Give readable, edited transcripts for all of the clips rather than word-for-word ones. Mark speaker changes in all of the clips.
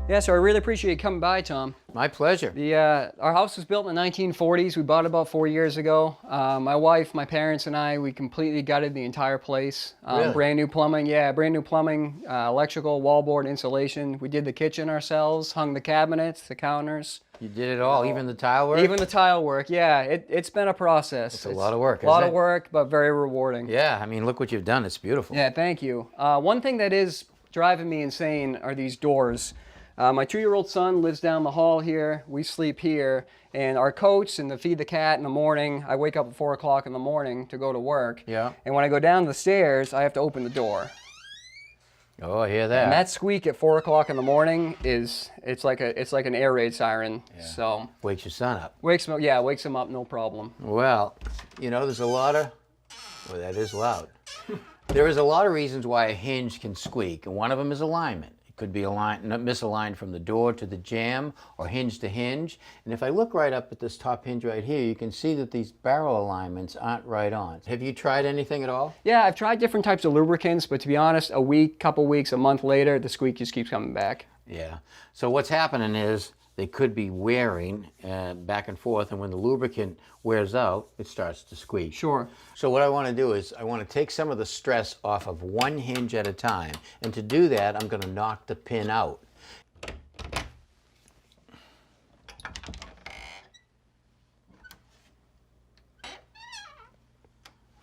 Speaker 1: Yeah, so I really appreciate you coming by, Tom.
Speaker 2: My pleasure.
Speaker 1: Our house was built in the 1940s. We bought it about 4 years ago. My wife, my parents, and I, we completely gutted the entire place.
Speaker 2: Really?
Speaker 1: Brand new plumbing, brand new plumbing, electrical, wallboard, insulation. We did the kitchen ourselves, hung the cabinets, the counters.
Speaker 2: You did it all, even the tile work?
Speaker 1: Even the tile work, yeah. It's been a process.
Speaker 2: It's a lot of work,
Speaker 1: A lot of work, but very rewarding.
Speaker 2: Yeah, I mean, look what you've done. It's beautiful.
Speaker 1: Yeah, thank you. One thing that is driving me insane are these doors. My 2-year-old son lives down the hall here. We sleep here. And our coach and to feed the cat in the morning, I wake up at 4 o'clock in the morning to go to work.
Speaker 2: Yeah.
Speaker 1: And when I go down the stairs, I have to open the door.
Speaker 2: Oh, I hear that.
Speaker 1: And that squeak at 4 o'clock in the morning it's like an air raid siren. Yeah. So
Speaker 2: wakes your son up.
Speaker 1: wakes him up, no problem.
Speaker 2: Well, you know, there's a lot of, well, that is loud. There is a lot of reasons why a hinge can squeak, and one of them is alignment. Could be misaligned from the door to the jamb or hinge to hinge. And if I look right up at this top hinge right here, you can see that these barrel alignments aren't right on. Have you tried anything at all?
Speaker 1: Yeah, I've tried different types of lubricants, but to be honest, a week, couple weeks, a month later, the squeak just keeps coming back.
Speaker 2: Yeah. So what's happening is they could be wearing back and forth, and when the lubricant wears out, it starts to squeak.
Speaker 1: Sure.
Speaker 2: So what I want to do is I want to take some of the stress off of one hinge at a time, and to do that, I'm going to knock the pin out.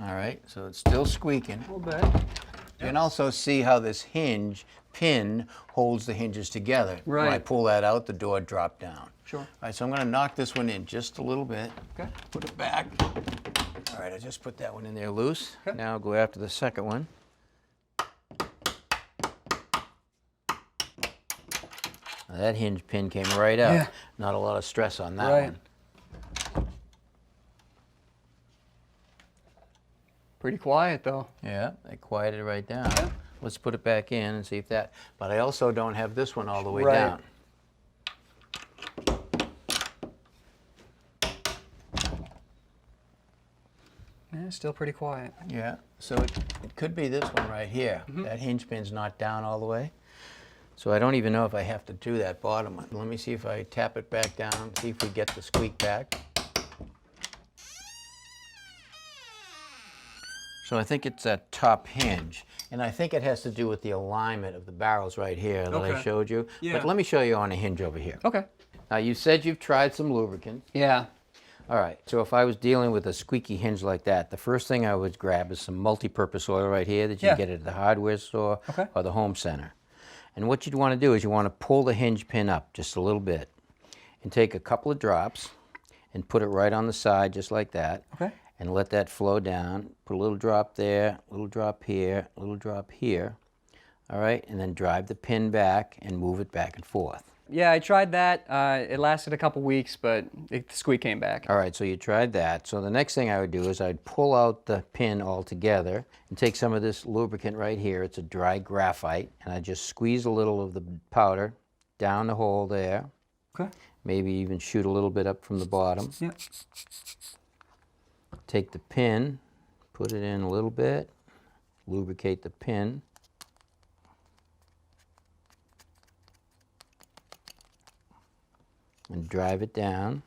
Speaker 2: All right, so it's still squeaking.
Speaker 1: A little bit.
Speaker 2: You can also see how this hinge pin holds the hinges together.
Speaker 1: Right.
Speaker 2: When I pull that out, the door dropped down.
Speaker 1: Sure.
Speaker 2: All right, so I'm going to knock this one in just a little bit.
Speaker 1: Okay.
Speaker 2: Put it back. All right, I just put that one in there loose.
Speaker 1: Okay.
Speaker 2: Now I'll go after the second one. Now that hinge pin came right out.
Speaker 1: Yeah.
Speaker 2: Not a lot of stress on that
Speaker 1: Right.
Speaker 2: one.
Speaker 1: Pretty quiet though.
Speaker 2: Yeah, they quieted it right down. Yeah. Let's put it back in and see if that, but I also don't have this one all the way
Speaker 1: Right.
Speaker 2: down.
Speaker 1: Yeah, still pretty quiet.
Speaker 2: Yeah, so it could be this one right here. That hinge pin's not down all the way. So I don't even know if I have to do that bottom one. Let me see if I tap it back down, see if we get the squeak back. So I think it's that top hinge, and I think it has to do with the alignment of the barrels right here that I
Speaker 1: Okay.
Speaker 2: showed you.
Speaker 1: Yeah.
Speaker 2: But let me show you on a hinge over here.
Speaker 1: Okay.
Speaker 2: Now you said you've tried some lubricant.
Speaker 1: Yeah.
Speaker 2: All right, so if I was dealing with a squeaky hinge like that, the first thing I would grab is some multi-purpose oil right here that you
Speaker 1: Yeah.
Speaker 2: get at the hardware store
Speaker 1: Okay.
Speaker 2: or the home center. And what you'd want to do is you want to pull the hinge pin up just a little bit and take a couple of drops and put it right on the side just like that.
Speaker 1: Okay.
Speaker 2: And let that flow down. Put a little drop there, a little drop here, a little drop here. All right, and then drive the pin back and move it back and forth.
Speaker 1: Yeah, I tried that. It lasted a couple weeks, but the squeak came back.
Speaker 2: All right, so you tried that. So the next thing I would do is I'd pull out the pin altogether and take some of this lubricant right here. It's a dry graphite, and I just squeeze a little of the powder down the hole there.
Speaker 1: Okay.
Speaker 2: Maybe even shoot a little bit up from the bottom.
Speaker 1: Yeah.
Speaker 2: Take the pin, put it in a little bit, lubricate the pin. And drive it down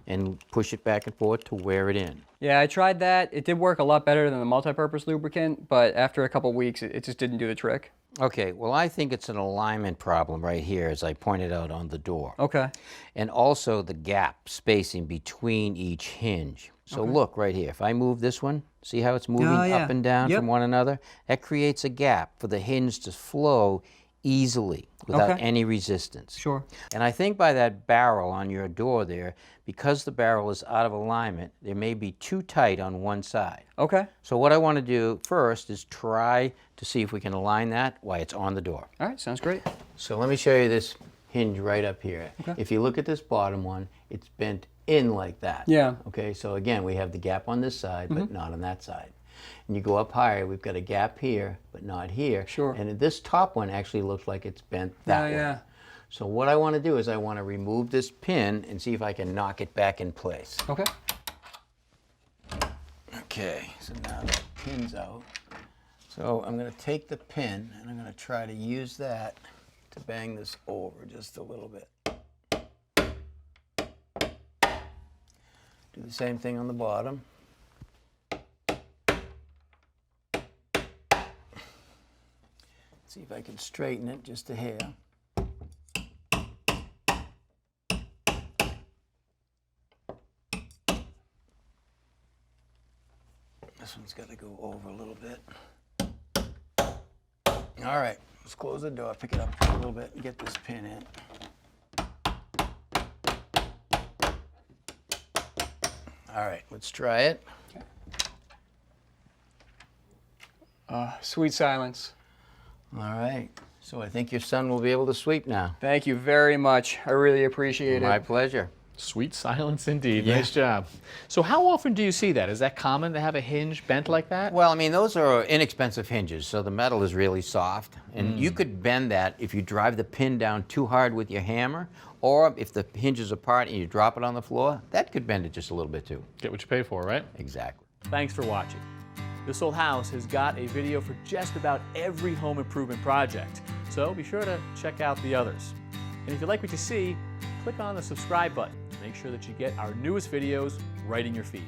Speaker 2: and push it back and forth to wear it in.
Speaker 1: Yeah, I tried that. It did work a lot better than the multi-purpose lubricant, but after a couple weeks, it just didn't do the trick.
Speaker 2: Okay, well I think it's an alignment problem right here, as I pointed out on the door.
Speaker 1: Okay.
Speaker 2: And also the gap spacing between each hinge. So look right here, if I move this one, see how it's moving
Speaker 1: yeah.
Speaker 2: up and down
Speaker 1: Yep.
Speaker 2: from one another? That creates a gap for the hinge to flow easily without
Speaker 1: Okay.
Speaker 2: any resistance.
Speaker 1: Sure.
Speaker 2: And I think by that barrel on your door there, because the barrel is out of alignment, there may be too tight on one side.
Speaker 1: Okay.
Speaker 2: So what I want to do first is try to see if we can align that while it's on the door.
Speaker 1: All right, sounds great.
Speaker 2: So let me show you this hinge right up here.
Speaker 1: Okay.
Speaker 2: If you look at this bottom one, it's bent in like that.
Speaker 1: Yeah.
Speaker 2: Okay, so again, we have the gap on this side, but not on that side. And you go up higher, we've got a gap here, but not here.
Speaker 1: Sure.
Speaker 2: And this top one actually looks like it's bent that way.
Speaker 1: Yeah.
Speaker 2: So what I want to do is I want to remove this pin and see if I can knock it back in place.
Speaker 1: Okay.
Speaker 2: Okay, so now that pin's out. So I'm going to take the pin and I'm going to try to use that to bang this over just a little bit. Do the same thing on the bottom. See if I can straighten it just a hair. This one's got to go over a little bit. All right, let's close the door, pick it up a little bit, and get this pin in. All right, let's try it.
Speaker 1: Sweet silence.
Speaker 2: All right, so I think your son will be able to sweep now.
Speaker 1: Thank you very much. I really appreciate
Speaker 2: My
Speaker 1: it.
Speaker 2: pleasure.
Speaker 3: Sweet silence indeed.
Speaker 2: Yeah.
Speaker 3: Nice job. So how often do you see that? Is that common to have a hinge bent like that?
Speaker 2: Well, I mean, those are inexpensive hinges, so the metal is really soft. And you could bend that if you drive the pin down too hard with your hammer, or if the hinge is apart and you drop it on the floor, that could bend it just a little bit too.
Speaker 3: Get what you pay for, right?
Speaker 2: Exactly.
Speaker 3: Thanks for watching. This Old House has got a video for just about every home improvement project, so be sure to check out the others. And if you like what you see, click on the subscribe button to make sure that you get our newest videos right in your feed.